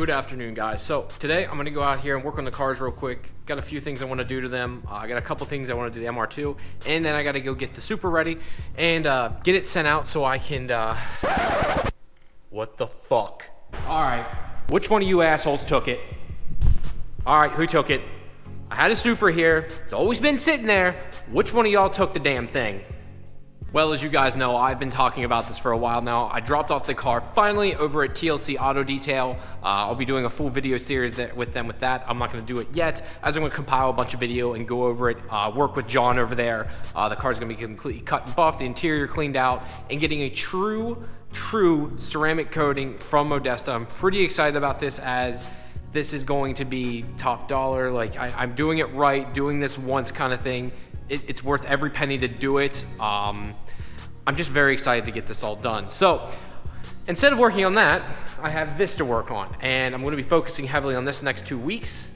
Good afternoon, guys. So today I'm going to go out here and work on the cars real quick. Got a few things I want to do to them. I got a couple things I want to do to the MR2, and then I got to go get the Supra ready and get it sent out so I can what the fuck? All right, which one of you assholes took it? All right, who took it? I had a Supra here. It's always been sitting there. Which one of y'all took the damn thing? Well, as you guys know, I've been talking about this for a while now. I dropped off the car finally over at TLC Auto Detail. I'll be doing a full video series with that. I'm not going to do it yet, as I'm going to compile a bunch of video and go over it, work with John over there. The car's going to be completely cut and buffed, the interior cleaned out, and getting a true ceramic coating from Modesta. I'm pretty excited about this, as this is going to be top dollar. Like, I'm doing it right, doing this once kind of thing. It's worth every penny to do it. I'm just very excited to get this all done. So instead of working on that, I have this to work on, and I'm going to be focusing heavily on this next 2 weeks.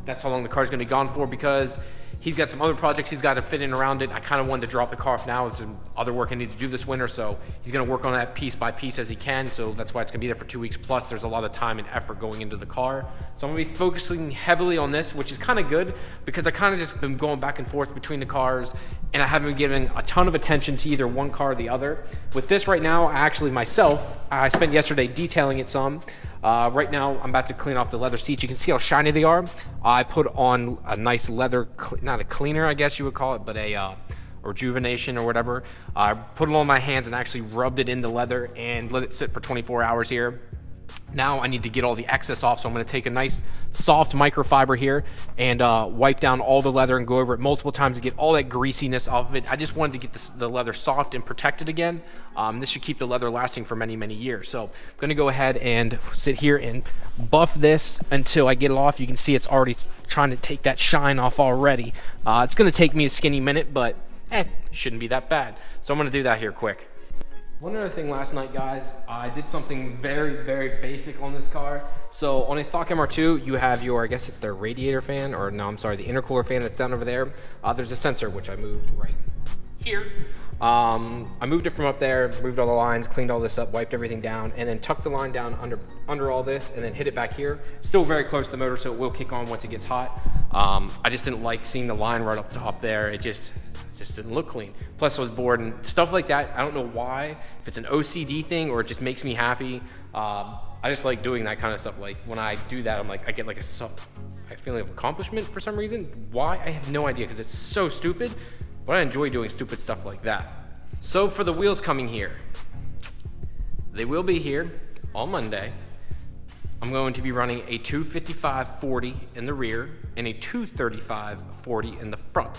That's how long the car's going to be gone for, because he's got some other projects he's got to fit in around it. I kind of wanted to drop the car off now. There's some other work I need to do this winter, so he's going to work on that piece by piece as he can. So that's why it's going to be there for 2 weeks. Plus, there's a lot of time and effort going into the car. So I'm going to be focusing heavily on this, which is kind of good, because I kind of just been going back and forth between the cars, and I haven't been giving a ton of attention to either one car or the other. With this right now, I spent yesterday detailing it some. Right now, I'm about to clean off the leather seats. You can see how shiny they are. I put on a nice leather, not a cleaner, I guess you would call it, but a rejuvenation or whatever. I put it on my hands and actually rubbed it in the leather and let it sit for 24 hours here. Now I need to get all the excess off, so I'm going to take a nice soft microfiber here and wipe down all the leather and go over it multiple times to get all that greasiness off of it. I just wanted to get the leather soft and protected again. This should keep the leather lasting for many, many years. So I'm going to go ahead and sit here and buff this until I get it off. You can see it's already trying to take that shine off already. It's going to take me a skinny minute, but shouldn't be that bad. So I'm going to do that here quick. One other thing last night, guys, I did something very basic on this car. So on a stock MR2, you have your, I guess it's their radiator fan, or no, I'm sorry, the intercooler fan that's down over there. There's a sensor, which I moved right here. I moved it from up there, moved all the lines, cleaned all this up, wiped everything down, and then tucked the line down under all this, and then hit it back here. Still very close to the motor, so it will kick on once it gets hot. I just didn't like seeing the line right up top there. It just didn't look clean. Plus I was bored and stuff like that. I don't know why, if it's an OCD thing or it just makes me happy. I just like doing that kind of stuff. Like when I do that, I'm like, I get like a feeling of accomplishment for some reason. Why? I have no idea, because it's so stupid, but I enjoy doing stupid stuff like that. So for the wheels coming here, they will be here on Monday. I'm going to be running a 255/40 in the rear and a 235/40 in the front.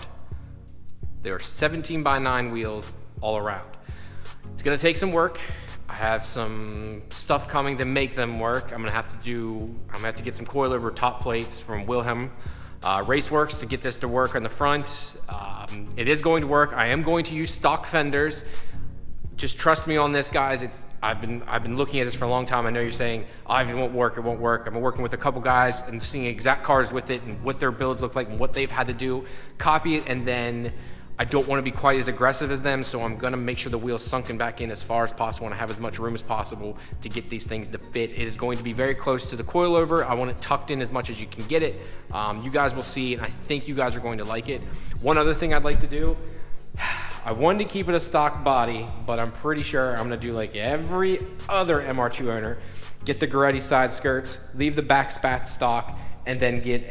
They are 17x9 wheels all around. It's gonna take some work. I have some stuff coming to make them work. I'm gonna have to get some coilover top plates from Wilhelm Raceworks to get this to work on the front. It is going to work. I am going to use stock fenders. Just trust me on this, guys. I've been looking at this for a long time. I know you're saying, oh, it won't work, it won't work. I've been working with a couple guys and seeing exact cars with it and what their builds look like and what they've had to do. Copy it, and then I don't want to be quite as aggressive as them, so I'm going to make sure the wheel's sunken back in as far as possible and I have as much room as possible to get these things to fit. It is going to be very close to the coilover. I want it tucked in as much as you can get it. You guys will see, and I think you guys are going to like it. One other thing I'd like to do, I wanted to keep it a stock body, but I'm pretty sure I'm going to do like every other MR2 owner, get the Goretti side skirts, leave the back spats stock, and then get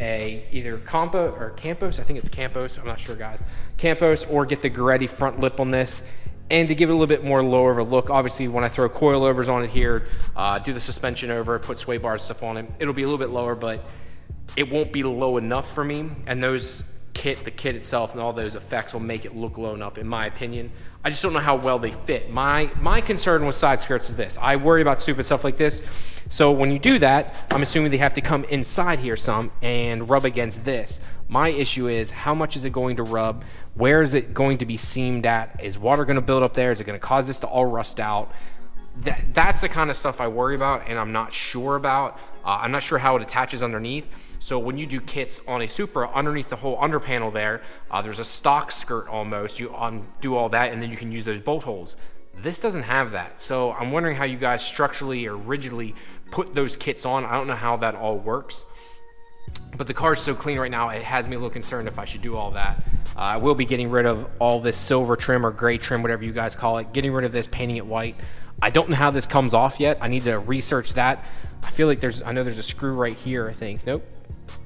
either Campos, I think it's Campos, I'm not sure, guys. Campos, or get the Goretti front lip on this, and to give it a little bit more lower of a look. Obviously, when I throw coilovers on it here, do the suspension over, put sway bars stuff on it, it'll be a little bit lower, but it won't be low enough for me, and the kit itself and all those effects will make it look low enough, in my opinion. I just don't know how well they fit. My concern with side skirts is this. I worry about stupid stuff like this. So when you do that, I'm assuming they have to come inside here some and rub against this. My issue is, how much is it going to rub? Where is it going to be seamed at? Is water going to build up there? Is it going to cause this to all rust out? That's the kind of stuff I worry about, and I'm not sure about. I'm not sure how it attaches underneath. So when you do kits on a Supra, underneath the whole under panel there's a stock skirt almost. You undo all that, and then you can use those bolt holes. This doesn't have that. So I'm wondering how you guys structurally or rigidly put those kits on. I don't know how that all works. But the car's so clean right now, it has me a little concerned if I should do all that. I will be getting rid of all this silver trim or gray trim, whatever you guys call it, getting rid of this, painting it white. I don't know how this comes off yet. I need to research that. I feel like I know there's a screw right here, I think. Nope.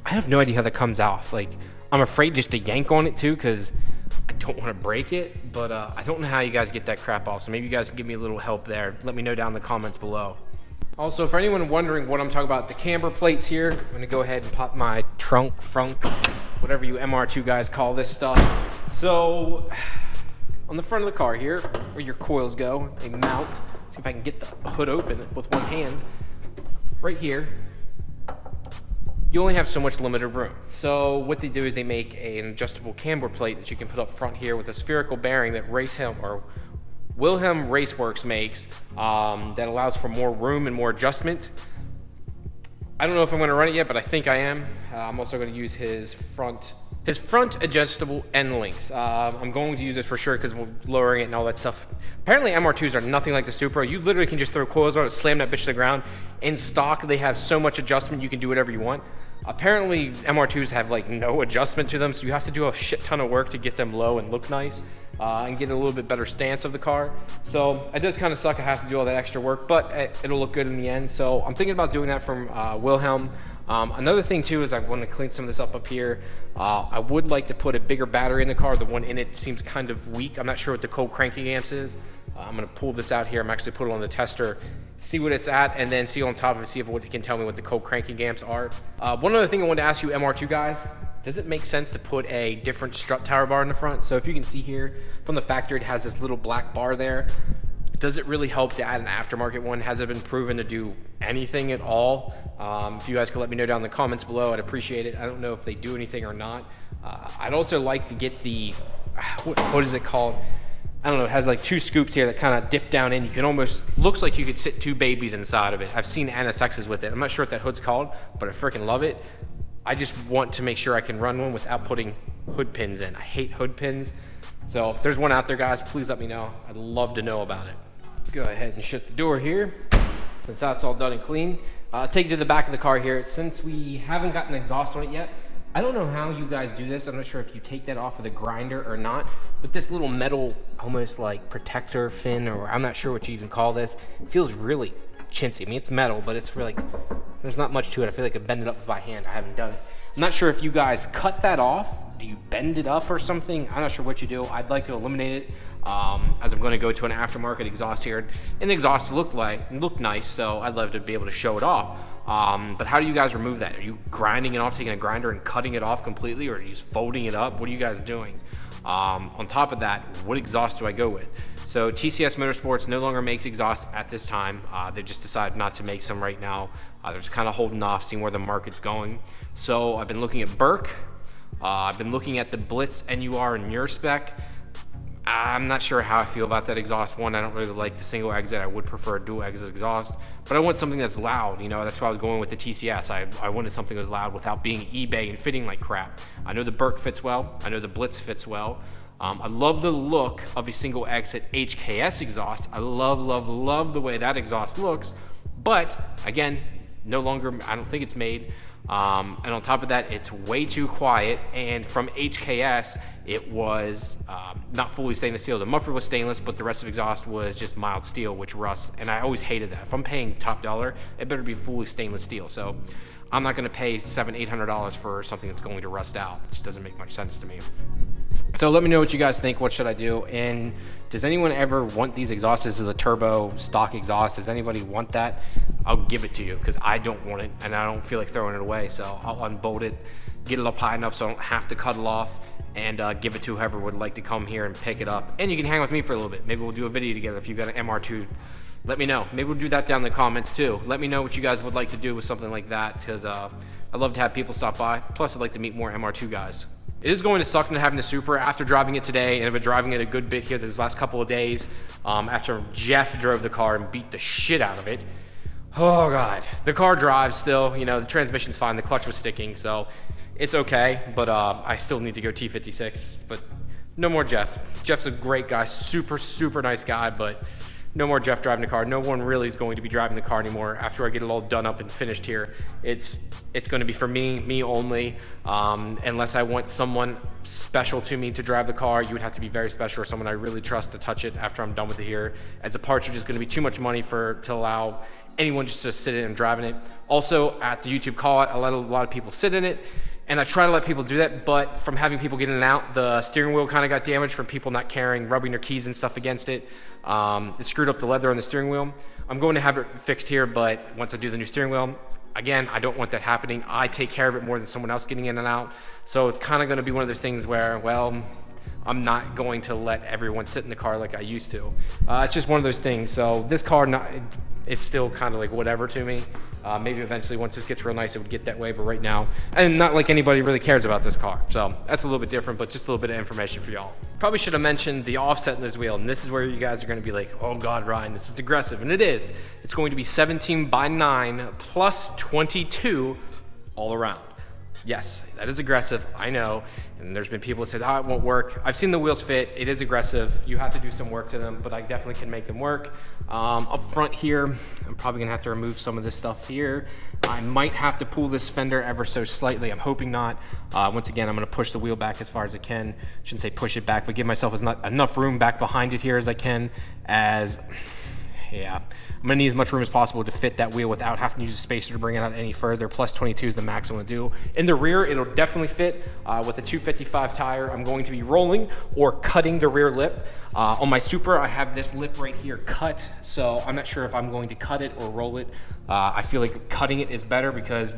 I have no idea how that comes off. Like, I'm afraid just to yank on it too, because I don't want to break it, but I don't know how you guys get that crap off. So maybe you guys can give me a little help there. Let me know down in the comments below. Also, for anyone wondering what I'm talking about, the camber plates here, I'm gonna go ahead and pop my frunk, whatever you MR2 guys call this stuff. So, on the front of the car here, where your coils go, they mount. See if I can get the hood open with one hand. Right here, you only have so much limited room. So what they do is they make an adjustable camber plate that you can put up front here with a spherical bearing that Wilhelm Raceworks makes that allows for more room and more adjustment. I don't know if I'm gonna run it yet, but I think I am. I'm also gonna use his front adjustable end links. I'm going to use this for sure because we're lowering it and all that stuff. Apparently MR2s are nothing like the Supra. You literally can just throw coils on it, slam that bitch to the ground. In stock, they have so much adjustment, you can do whatever you want. Apparently MR2s have like no adjustment to them, so you have to do a shit ton of work to get them low and look nice. And get a little bit better stance of the car. So it does kind of suck I have to do all that extra work, but it'll look good in the end. So I'm thinking about doing that from Wilhelm. Another thing too is I want to clean some of this up here. I would like to put a bigger battery in the car. The one in it seems kind of weak. I'm not sure what the cold cranking amps is. I'm going to pull this out here. I'm actually put it on the tester, see what it's at, and then see on top of it, see if it can tell me what the cold cranking amps are. One other thing I wanted to ask you MR2 guys, does it make sense to put a different strut tower bar in the front? So if you can see here from the factory, it has this little black bar there. Does it really help to add an aftermarket one? Has it been proven to do anything at all? If you guys could let me know down in the comments below, I'd appreciate it. I don't know if they do anything or not. I'd also like to get the, what is it called? I don't know, it has like two scoops here that kind of dip down in. You can almost, looks like you could sit two babies inside of it. I've seen NSXs with it. I'm not sure what that hood's called, but I freaking love it. I just want to make sure I can run one without putting hood pins in. I hate hood pins. So if there's one out there, guys, please let me know. I'd love to know about it. Go ahead and shut the door here, since that's all done and clean. Take it to the back of the car here. Since we haven't gotten exhaust on it yet, I don't know how you guys do this. I'm not sure if you take that off of the grinder or not, but this little metal, almost like protector fin, or I'm not sure what you even call this, it feels really chintzy. I mean, it's metal, but it's really, there's not much to it. I feel like I bend it up by hand. I haven't done it. I'm not sure if you guys cut that off. Do you bend it up or something? I'm not sure what you do. I'd like to eliminate it, as I'm going to go to an aftermarket exhaust here, and the exhaust look nice, so I'd love to be able to show it off. But how do you guys remove that? Are you grinding it off, taking a grinder and cutting it off completely, or are you just folding it up? What are you guys doing? On top of that, what exhaust do I go with? So TCS Motorsports no longer makes exhaust at this time. They just decided not to make some right now. They're just kind of holding off, seeing where the market's going. So I've been looking at Burke. I've been looking at the Blitz NUR and Urspec. I'm not sure how I feel about that exhaust one. I don't really like the single exit. I would prefer a dual exit exhaust, but I want something that's loud. You know, that's why I was going with the TCS. I wanted something that was loud without being eBay and fitting like crap. I know the Burke fits well. I know the Blitz fits well. I love the look of a single exit HKS exhaust. I love the way that exhaust looks, but again, no longer, I don't think it's made. And on top of that, it's way too quiet. And from HKS, it was not fully stainless steel. The muffler was stainless, but the rest of the exhaust was just mild steel, which rusts. And I always hated that. If I'm paying top dollar, it better be fully stainless steel. So I'm not going to pay $700-800 for something that's going to rust out. It just doesn't make much sense to me. So let me know what you guys think. What should I do? And does anyone ever want these exhausts? This is a turbo stock exhaust. Does anybody want that? I'll give it to you because I don't want it and I don't feel like throwing it away. So I'll unbolt it, get it up high enough so I don't have to cut it off, and give it to whoever would like to come here and pick it up. And you can hang with me for a little bit. Maybe we'll do a video together if you got an MR2. Let me know. Maybe we'll do that down in the comments too. Let me know what you guys would like to do with something like that, because I'd love to have people stop by. Plus, I'd like to meet more MR2 guys. It is going to suck not having the Supra after driving it today, and I've been driving it a good bit here these last couple of days after Jeff drove the car and beat the shit out of it. Oh God, the car drives still, you know, the transmission's fine, the clutch was sticking, so it's okay, but I still need to go T56, but no more Jeff. Jeff's a great guy, super nice guy, but no more Jeff driving the car. No one really is going to be driving the car anymore after I get it all done up and finished here. It's going to be for me only, unless I want someone special to me to drive the car. You would have to be very special or someone I really trust to touch it after I'm done with it here, as the parts are just going to be too much money to allow anyone just to sit in and driving it. Also, at the YouTube call, I let a lot of people sit in it, and I try to let people do that, but from having people get in and out, the steering wheel kind of got damaged from people not caring, rubbing their keys and stuff against it. It screwed up the leather on the steering wheel. I'm going to have it fixed here, but once I do the new steering wheel, again, I don't want that happening. I take care of it more than someone else getting in and out. So it's kind of going to be one of those things where, well, I'm not going to let everyone sit in the car like I used to. It's just one of those things. So this car, it's still kind of like whatever to me. Maybe eventually once this gets real nice, it would get that way, but right now, and not like anybody really cares about this car. So that's a little bit different, but just a little bit of information for y'all. Probably should have mentioned the offset in this wheel, and this is where you guys are gonna be like, oh God, Ryan, this is aggressive, and it is. It's going to be 17/9 plus 22 all around. Yes, that is aggressive, I know. And there's been people that said, oh, it won't work. I've seen the wheels fit, it is aggressive. You have to do some work to them, but I definitely can make them work. Up front here, I'm probably gonna have to remove some of this stuff here. I might have to pull this fender ever so slightly. I'm hoping not. Once again, I'm gonna push the wheel back as far as I can. Shouldn't say push it back, but give myself enough room back behind it here as I can, yeah, I'm gonna need as much room as possible to fit that wheel without having to use a spacer to bring it out any further. Plus 22 is the max I'm gonna do. In the rear, it'll definitely fit with a 255 tire. I'm going to be rolling or cutting the rear lip. On my Supra, I have this lip right here cut, so I'm not sure if I'm going to cut it or roll it. I feel like cutting it is better because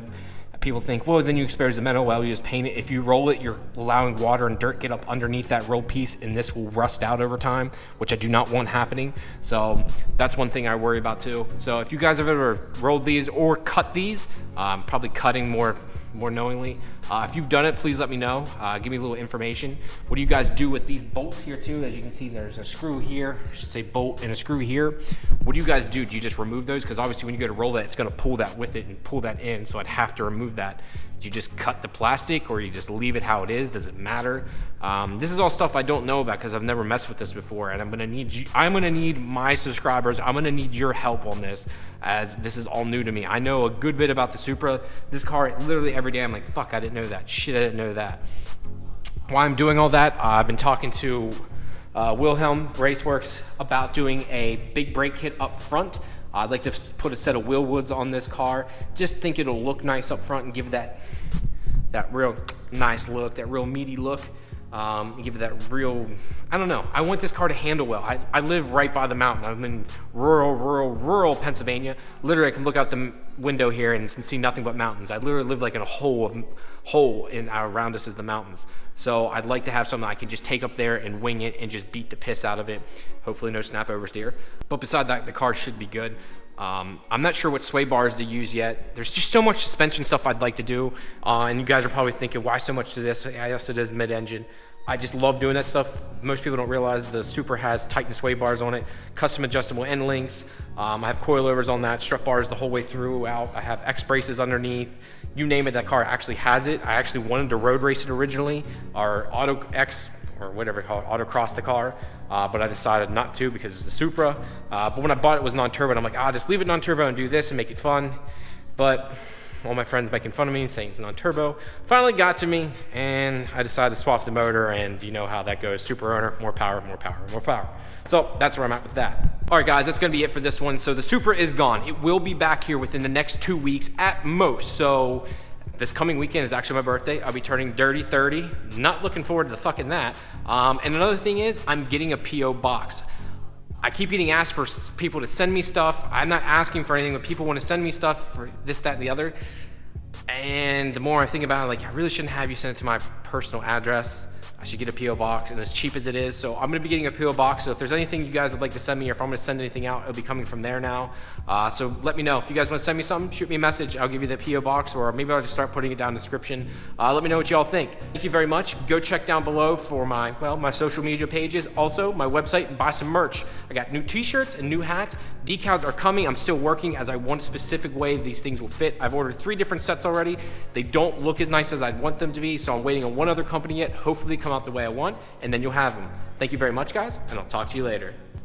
people think, well, then you expose the metal. Well, you just paint it. If you roll it, you're allowing water and dirt get up underneath that rolled piece, and this will rust out over time, which I do not want happening. So that's one thing I worry about too. So if you guys have ever rolled these or cut these, probably cutting more knowingly. If you've done it, please let me know. Give me a little information. What do you guys do with these bolts here too? As you can see, there's a screw here. I should say bolt and a screw here. What do you guys do? Do you just remove those? Because obviously when you go to roll that, it's gonna pull that with it and pull that in, so I'd have to remove that. Do you just cut the plastic or you just leave it how it is? Does it matter? This is all stuff I don't know about because I've never messed with this before, and I'm gonna need my subscribers. I'm gonna need your help on this, as this is all new to me. I know a good bit about the Supra. This car, literally every day I'm like, fuck, I didn't know that. Shit, I didn't know that. While I'm doing all that, I've been talking to Wilhelm Raceworks about doing a big brake kit up front. I'd like to put a set of wheel woods on this car. Just think it'll look nice up front and give that real nice look, that real meaty look. Give it that real, I don't know. I want this car to handle well. I live right by the mountain. I'm in rural Pennsylvania. Literally, I can look out the window here and see nothing but mountains. I literally live like in a hole in around us is the mountains. So I'd like to have something I can just take up there and wing it and just beat the piss out of it. Hopefully no snap oversteer. But beside that, the car should be good. I'm not sure what sway bars to use yet. There's just so much suspension stuff I'd like to do. And you guys are probably thinking, why so much to this? Yes, it is mid-engine. I just love doing that stuff. Most people don't realize the Supra has Titan sway bars on it, custom adjustable end links. I have coilovers on that, strut bars the whole way throughout. I have X braces underneath. You name it, that car actually has it. I actually wanted to road race it originally, or Auto X, or whatever you call it, autocross the car. But I decided not to because it's a Supra. But when I bought it, it was non-turbo, and I'm like, just leave it non-turbo and do this and make it fun. But all my friends making fun of me, saying it's non-turbo, finally got to me, and I decided to swap the motor, and you know how that goes. Supra owner, more power, more power, more power. So that's where I'm at with that. All right, guys, that's gonna be it for this one. So the Supra is gone. It will be back here within the next 2 weeks at most. So this coming weekend is actually my birthday. I'll be turning dirty 30. Not looking forward to the fucking that. And another thing is, I'm getting a P.O. box. I keep getting asked for people to send me stuff. I'm not asking for anything, but people want to send me stuff for this, that, and the other. And the more I think about it, like, I really shouldn't have you send it to my personal address. I should get a P.O. box, and as cheap as it is. So I'm gonna be getting a P.O. box. So if there's anything you guys would like to send me, or if I'm gonna send anything out, it'll be coming from there now. So let me know. If you guys wanna send me something, shoot me a message. I'll give you the P.O. box, or maybe I'll just start putting it down in the description. Let me know what y'all think. Thank you very much. Go check down below for my social media pages. Also, my website, and buy some merch. I got new t-shirts and new hats. Decals are coming. I'm still working as I want a specific way these things will fit. I've ordered 3 different sets already. They don't look as nice as I'd want them to be, so I'm waiting on one other company yet. Hopefully they come out the way I want, and then you'll have them. Thank you very much, guys, and I'll talk to you later.